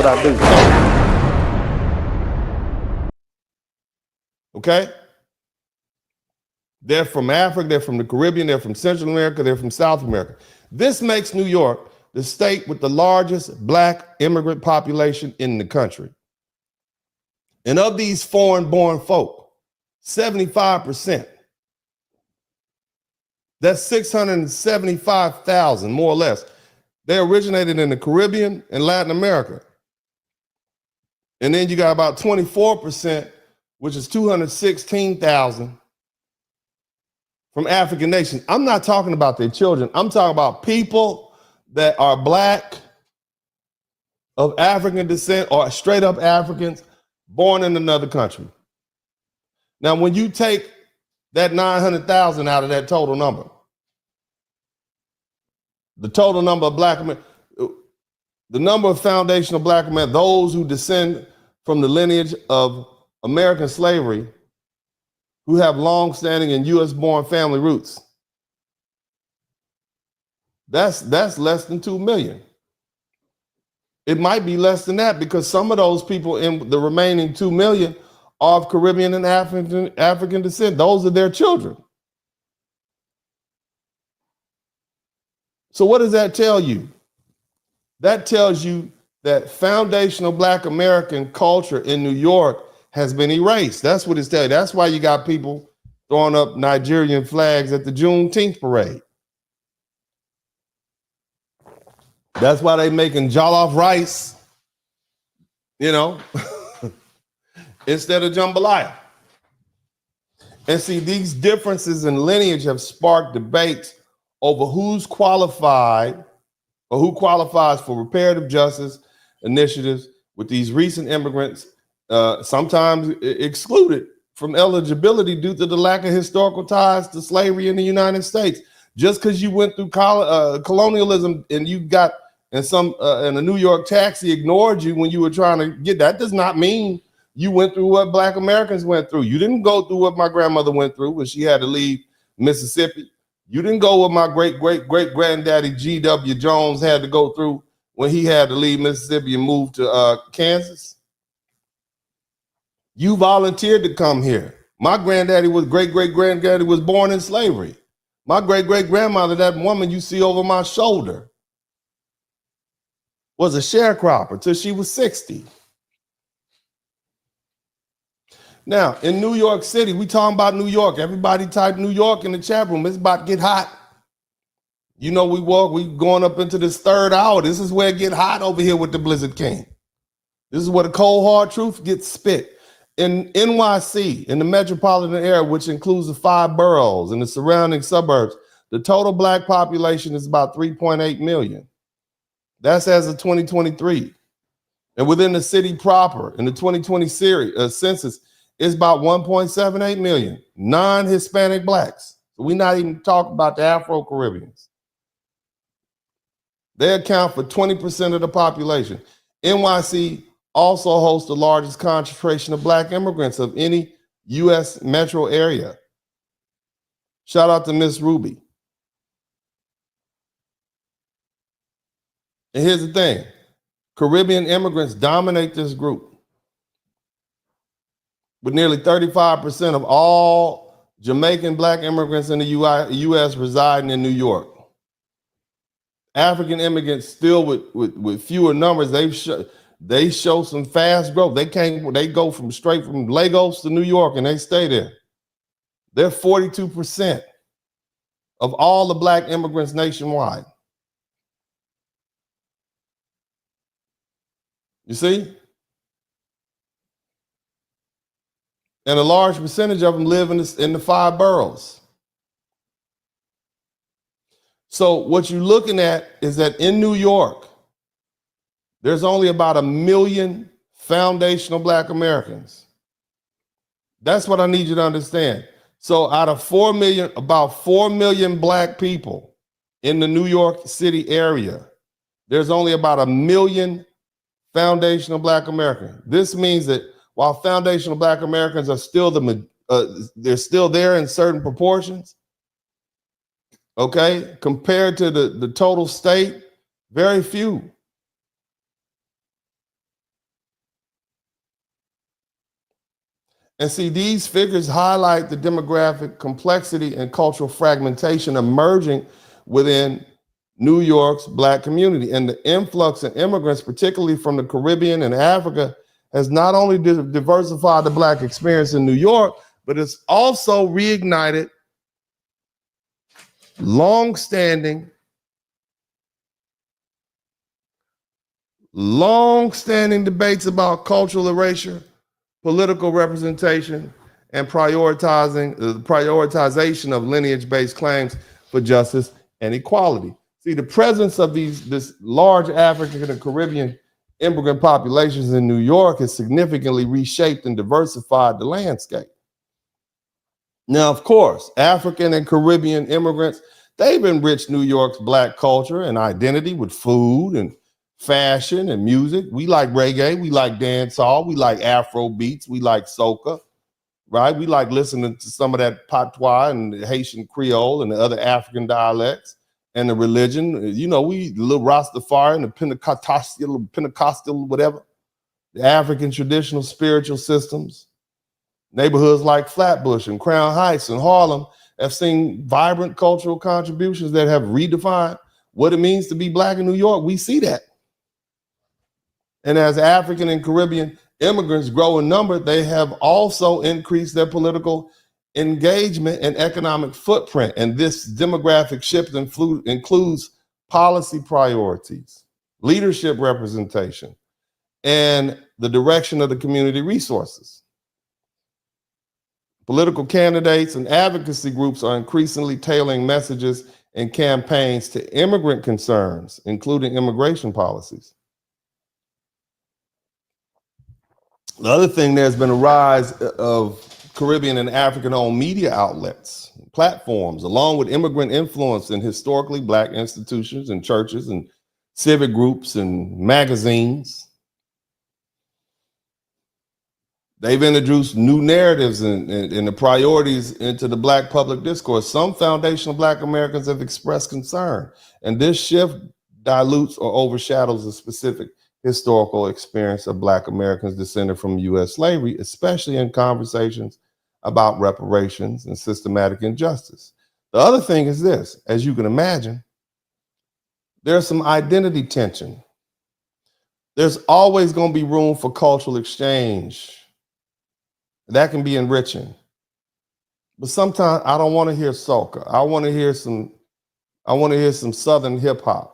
what I do. Okay? They're from Africa, they're from the Caribbean, they're from Central America, they're from South America. This makes New York the state with the largest Black immigrant population in the country. And of these foreign-born folk, 75%, that's 675,000, more or less. They originated in the Caribbean and Latin America. And then you got about 24%, which is 216,000 from African nations. I'm not talking about their children. I'm talking about people that are Black, of African descent, or straight up Africans born in another country. Now, when you take that 900,000 out of that total number, the total number of Black Americans, the number of foundational Black Americans, those who descend from the lineage of American slavery, who have long-standing and U.S.-born family roots, that's less than 2 million. It might be less than that because some of those people in the remaining 2 million are of Caribbean and African descent. Those are their children. So what does that tell you? That tells you that foundational Black American culture in New York has been erased. That's what it's telling you. That's why you got people throwing up Nigerian flags at the Juneteenth parade. That's why they making jollof rice, you know, instead of jambalaya. And see, these differences in lineage have sparked debates over who's qualified or who qualifies for reparative justice initiatives, with these recent immigrants sometimes excluded from eligibility due to the lack of historical ties to slavery in the United States. Just because you went through colonialism and you got and a New York taxi ignored you when you were trying to get that does not mean you went through what Black Americans went through. You didn't go through what my grandmother went through when she had to leave Mississippi. You didn't go what my great-great-great-granddaddy G.W. Jones had to go through when he had to leave Mississippi and move to Kansas. You volunteered to come here. My great-great-granddaddy was born in slavery. My great-great-grandmother, that woman you see over my shoulder, was a sharecropper till she was 60. Now, in New York City, we talking about New York. Everybody type New York in the chat room. It's about to get hot. You know, we going up into this third hour. This is where it get hot over here with the Blizzard King. This is where the cold hard truth gets spit. In NYC, in the metropolitan area, which includes the 5 boroughs and the surrounding suburbs, the total Black population is about 3.8 million. That's as of 2023. And within the city proper, in the 2020 census, it's about 1.78 million non-Hispanic Blacks. So we're not even talking about the Afro-Caribbeans. They account for 20% of the population. NYC also hosts the largest concentration of Black immigrants of any U.S. metro area. Shout out to Miss Ruby. And here's the thing, Caribbean immigrants dominate this group, with nearly 35% of all Jamaican Black immigrants in the U.S. residing in New York. African immigrants still with fewer numbers, they show some fast growth. They go straight from Lagos to New York and they stay there. They're 42% of all the Black immigrants nationwide. You see? And a large percentage of them live in the 5 boroughs. So what you're looking at is that in New York, there's only about 1 million foundational Black Americans. That's what I need you to understand. So out of 4 million, about 4 million Black people in the New York City area, there's only about 1 million foundational Black Americans. This means that while foundational Black Americans are still they're still there in certain proportions, okay, compared to the total state, very few. And see, these figures highlight the demographic complexity and cultural fragmentation emerging within New York's Black community. And the influx of immigrants, particularly from the Caribbean and Africa, has not only diversified the Black experience in New York, but it's also reignited long-standing debates about cultural erasure, political representation, and prioritization of lineage-based claims for justice and equality. See, the presence of this large African and Caribbean immigrant populations in New York has significantly reshaped and diversified the landscape. Now, of course, African and Caribbean immigrants, they've enriched New York's Black culture and identity with food and fashion and music. We like reggae, we like dancehall, we like Afro beats, we like soca, right? We like listening to some of that patois and Haitian Creole and the other African dialects and the religion. You know, we little Rastafari and the Pentecostal, whatever, the African traditional spiritual systems. Neighborhoods like Flatbush and Crown Heights and Harlem have seen vibrant cultural contributions that have redefined what it means to be Black in New York. We see that. And as African and Caribbean immigrants grow in number, they have also increased their political engagement and economic footprint. And this demographic shift includes policy priorities, leadership representation, and the direction of the community resources. Political candidates and advocacy groups are increasingly tailoring messages and campaigns to immigrant concerns, including immigration policies. The other thing, there's been a rise of Caribbean and African-owned media outlets, platforms, along with immigrant influence in historically Black institutions and churches and civic groups and magazines. They've introduced new narratives and the priorities into the Black public discourse. Some foundational Black Americans have expressed concern, and this shift dilutes or overshadows the specific historical experience of Black Americans descended from U.S. slavery, especially in conversations about reparations and systematic injustice. The other thing is this: as you can imagine, there's some identity tension. There's always going to be room for cultural exchange. That can be enriching. But sometimes I don't want to hear soca. I want to hear some Southern hip hop.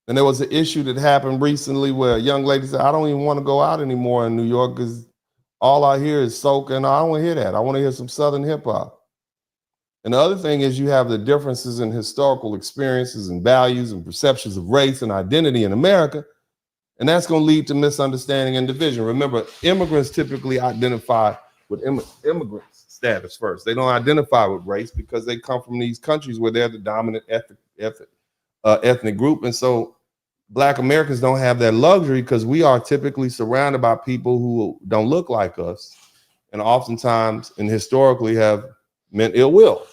And there was an issue that happened recently where a young lady said, I don't even want to go out anymore in New York because all I hear is soca, and I don't want to hear that. I want to hear some Southern hip hop. And the other thing is you have the differences in historical experiences and values and perceptions of race and identity in America. And that's going to lead to misunderstanding and division. Remember, immigrants typically identify with immigrant status first. They don't identify with race because they come from these countries where they're the dominant ethnic group. And so Black Americans don't have that luxury because we are typically surrounded by people who don't look like us and oftentimes and historically have meant ill will.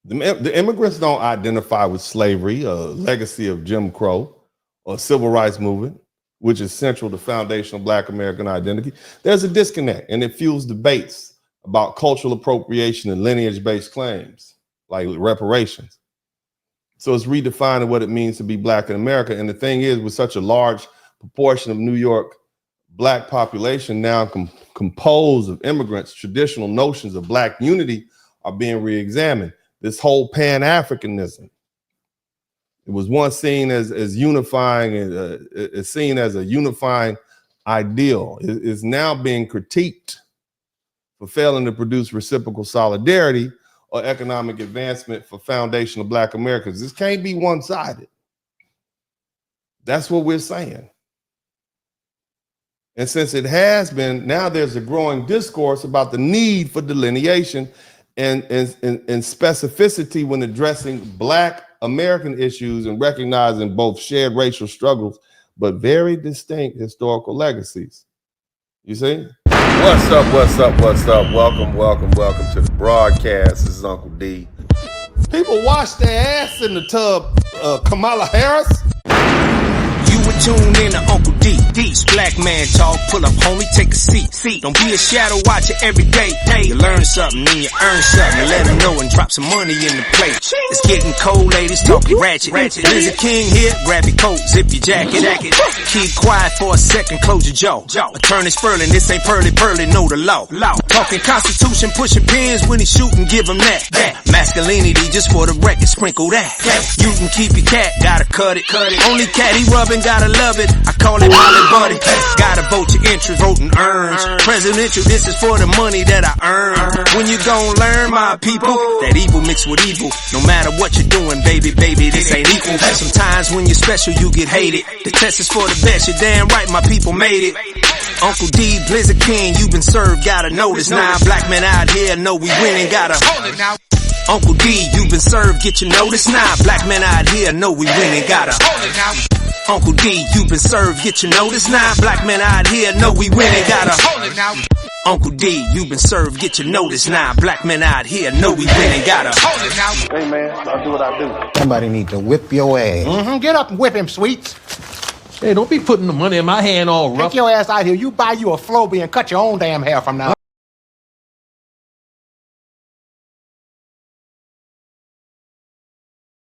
The immigrants don't identify with slavery, a legacy of Jim Crow, or civil rights movement, which is central to foundational Black American identity. There's a disconnect, and it fuels debates about cultural appropriation and lineage-based claims, like reparations. So it's redefining what it means to be Black in America. And the thing is, with such a large proportion of New York Black population now composed of immigrants, traditional notions of Black unity are being re-examined. This whole Pan-Africanism, it was once seen as unifying, it's seen as a unifying ideal. It is now being critiqued for failing to produce reciprocal solidarity or economic advancement for foundational Black Americans. This can't be one-sided. That's what we're saying. And since it has been, now there's a growing discourse about the need for delineation and specificity when addressing Black American issues and recognizing both shared racial struggles, but very distinct historical legacies. You see? What's up, what's up, what's up? Welcome, welcome, welcome to the broadcast. This is Uncle D. People wash their ass in the tub, Kamala Harris. You were tuned in to Uncle D. Black man talk, pull up, homie, take a seat. Don't be a shadow watcher every day. You learn something, then you earn something. Let them know and drop some money in the plate. It's getting cold, ladies, talking ratchet. There's a king here, grab your coat, zip your jacket. Keep quiet for a second, close your jaw. Attorney Spurling, this ain't pearly, know the law. Talking Constitution, pushing pins when he shooting, give him that. Masculinity, just for the record, sprinkle that. You can keep your cat, gotta cut it. Only cat he rubbing, gotta love it. I call it Molly Buddy. Gotta vote your interest, voting earns. Presidential, this is for the money that I earn. When you gon' learn, my people, that evil mixed with evil. No matter what you're doing, baby, this ain't equal. Sometimes when you're special, you get hated. The test is for the best, you're damn right, my people made it. Uncle D, Blizzard King, you been served, gotta notice. Now black men out here know we winning, gotta hold it now. Uncle D, you been served, get your notice. Now black men out here know we winning, gotta hold it now. Uncle D, you been served, get your notice. Now black men out here know we winning, gotta hold it now. Uncle D, you been served, get your notice. Now black men out here know we winning, gotta hold it now. Hey man, I'll do what I do. Somebody need to whip your ass. Get up and whip him, Sweets. Hey, don't be putting the money in my hand all rough. Take your ass out here. You buy you a Flowbee and cut your own damn hair from now